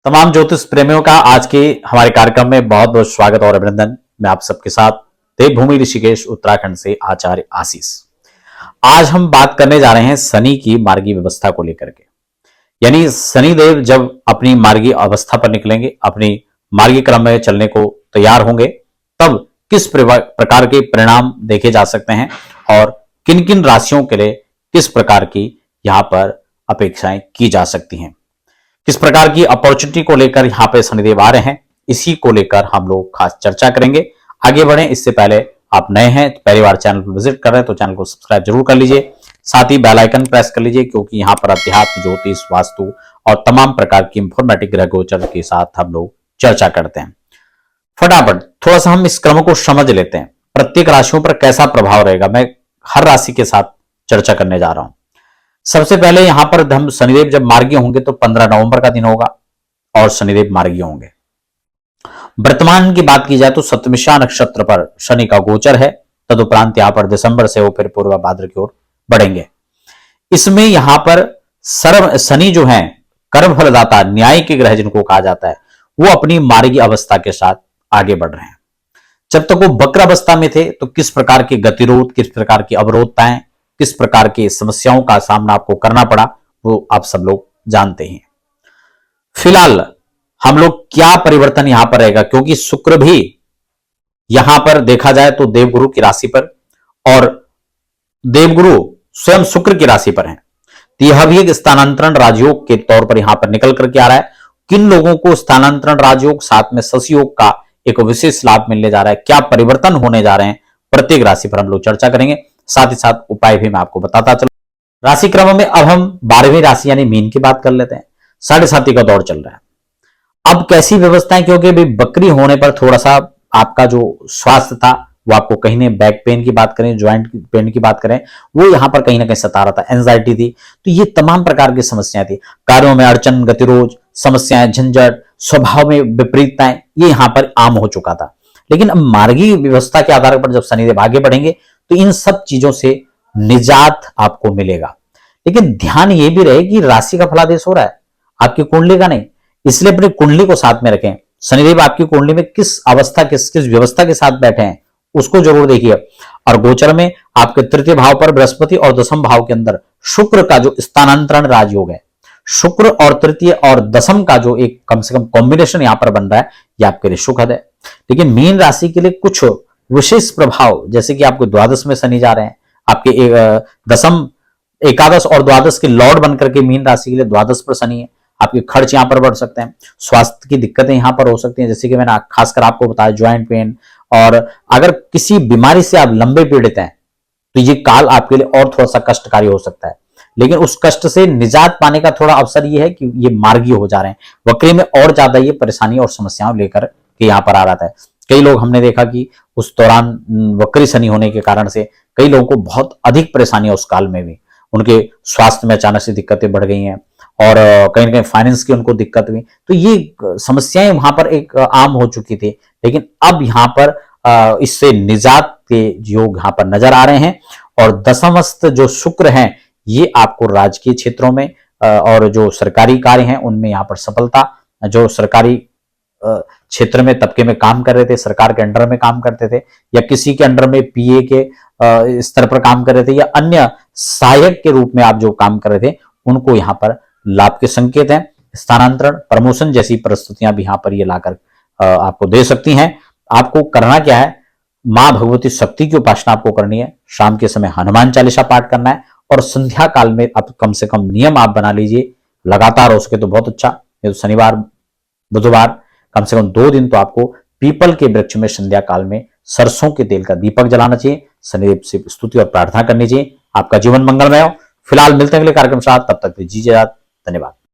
तमाम ज्योतिष प्रेमियों का आज के हमारे कार्यक्रम में बहुत बहुत स्वागत और अभिनंदन। मैं आप सबके साथ देवभूमि ऋषिकेश उत्तराखंड से आचार्य आशीष। आज हम बात करने जा रहे हैं शनि की मार्गी व्यवस्था को लेकर के। यानी शनिदेव जब अपनी मार्गी अवस्था पर निकलेंगे, अपनी मार्गी क्रम में चलने को तैयार होंगे, तब किस प्रकार के परिणाम देखे जा सकते हैं और किन किन राशियों के लिए किस प्रकार की यहां पर अपेक्षाएं की जा सकती हैं, किस प्रकार की अपॉर्चुनिटी को लेकर यहां पे शनिदेव आ रहे हैं, इसी को लेकर हम लोग खास चर्चा करेंगे। आगे बढ़े इससे पहले आप नए हैं, पहली बार चैनल पर विजिट कर रहे हैं तो चैनल को सब्सक्राइब जरूर कर लीजिए, साथ ही बेल आइकन प्रेस कर लीजिए, क्योंकि यहां पर अध्यात्म, ज्योतिष, वास्तु और तमाम प्रकार की इंफॉर्मेटिक ग्रह गोचर के साथ हम लोग चर्चा करते हैं। फटाफट थोड़ा सा हम इस क्रम को समझ लेते हैं, प्रत्येक राशियों पर कैसा प्रभाव रहेगा। मैं हर राशि के साथ चर्चा करने जा रहा हूं। सबसे पहले यहां पर हम शनिदेव जब मार्गी होंगे तो 15 नवंबर का दिन होगा और शनिदेव मार्गी होंगे। वर्तमान की बात की जाए तो सप्तमिषा नक्षत्र पर शनि का गोचर है, तदुपरांत यहां पर दिसंबर से वो फिर पूर्व भाद्र की ओर बढ़ेंगे। इसमें यहां पर सर्व शनि जो है कर्म फलदाता, न्याय के ग्रह जिनको कहा जाता है, वो अपनी मार्गी अवस्था के साथ आगे बढ़ रहे हैं। जब तक वो वक्र अवस्था में थे तो किस प्रकार के गतिरोध, किस प्रकार की अवरोधताएं, किस प्रकार की समस्याओं का सामना आपको करना पड़ा, वो आप सब लोग जानते हैं। फिलहाल हम लोग क्या परिवर्तन यहां पर रहेगा, क्योंकि शुक्र भी यहां पर देखा जाए तो देवगुरु की राशि पर और देवगुरु स्वयं शुक्र की राशि पर है, तो यह भी एक स्थानांतरण राजयोग के तौर पर यहां पर निकल करके आ रहा है। किन लोगों को स्थानांतरण राजयोग साथ में शशि योग का एक विशेष लाभ मिलने जा रहा है, क्या परिवर्तन होने जा रहे हैं, प्रत्येक राशि पर हम लोग चर्चा करेंगे। साथ ही साथ उपाय भी मैं आपको बताता चलूं। राशि क्रम में अब हम 12वीं राशि यानी मीन की बात कर लेते हैं। 7.5 का दौर चल रहा है। अब कैसी व्यवस्थाएं, क्योंकि अभी बकरी होने पर थोड़ा सा आपका जो स्वास्थ्य था वो आपको कहीं ना बैक पेन की बात करें, ज्वाइंट पेन की बात करें, वो यहां पर कहीं ना कहीं सता रहा था, एंजाइटी थी, तो ये तमाम प्रकार की समस्याएं थी। कार्यों में अड़चन, गतिरोध, समस्याएं, झंझट, स्वभाव में विपरीतताएं, ये यहां पर आम हो चुका था। लेकिन अब मार्गी व्यवस्था के आधार पर जब शनिदेव आगे बढ़ेंगे तो इन सब चीजों से निजात आपको मिलेगा। लेकिन ध्यान ये भी रहे कि राशि का फलादेश हो रहा है, आपकी कुंडली का नहीं, इसलिए अपनी कुंडली को साथ में रखें। शनिदेव आपकी कुंडली में किस अवस्था, किस किस व्यवस्था के साथ बैठे हैं उसको जरूर देखिए। और गोचर में आपके तृतीय भाव पर बृहस्पति और दशम भाव के अंदर शुक्र का जो स्थानांतरण राजयोग है, शुक्र और तृतीय और दशम का जो एक कम से कम कॉम्बिनेशन यहां पर बन रहा है, यह आपके लिए सुखद है। लेकिन मीन राशि के लिए कुछ विशेष प्रभाव, जैसे कि आपको द्वादश में शनि जा रहे हैं, आपके दशम, एकादश और द्वादश के लॉर्ड बनकर के मीन राशि के लिए द्वादश पर शनि है। आपके खर्च यहां पर बढ़ सकते हैं, स्वास्थ्य की दिक्कतें यहां पर हो सकती हैं, जैसे कि मैंने खासकर आपको बताया ज्वाइंट पेन, और अगर किसी बीमारी से आप लंबे पीड़ित हैं तो ये काल आपके लिए और थोड़ा सा कष्टकारी हो सकता है। लेकिन उस कष्ट से निजात पाने का थोड़ा अवसर ये है कि ये मार्गी हो जा रहे हैं, वक्री में और ज्यादा ये परेशानी और समस्याओं लेकर के यहां पर आ रहा है। कई लोग हमने देखा कि उस दौरान वक्री शनि होने के कारण से कई लोगों को बहुत अधिक परेशानी है, उस काल में भी उनके स्वास्थ्य में अचानक से दिक्कतें बढ़ गई हैं और कहीं ना कहीं फाइनेंस की उनको दिक्कत हुई, तो ये समस्याएं वहां पर एक आम हो चुकी थी। लेकिन अब यहाँ पर इससे निजात के योग यहाँ पर नजर आ रहे हैं। और दशमस्थ जो शुक्र हैं, ये आपको राजकीय क्षेत्रों में और जो सरकारी कार्य हैं उनमें यहाँ पर सफलता, जो सरकारी क्षेत्र में तबके में काम कर रहे थे, सरकार के अंडर में काम करते थे, या किसी के अंडर में पीए के स्तर पर काम कर रहे थे, या अन्य सहायक के रूप में आप जो काम कर रहे थे, उनको यहाँ पर लाभ के संकेत हैं। स्थानांतरण, प्रमोशन जैसी परिस्थितियां भी यहाँ पर ये लाकर आपको दे सकती हैं। आपको करना क्या है, मां भगवती शक्ति की उपासना आपको करनी है, शाम के समय हनुमान चालीसा पाठ करना है, और संध्या काल में आप कम से कम नियम आप बना लीजिए, लगातार हो सके तो बहुत अच्छा। ये तो शनिवार, बुधवार, कम से कम 2 दिन तो आपको पीपल के वृक्ष में संध्या काल में सरसों के तेल का दीपक जलाना चाहिए, शनिदेव से स्तुति और प्रार्थना करनी चाहिए। आपका जीवन मंगलमय हो। फिलहाल मिलते हैं अगले कार्यक्रम साथ, तब तक दीजिए इजाजत। धन्यवाद।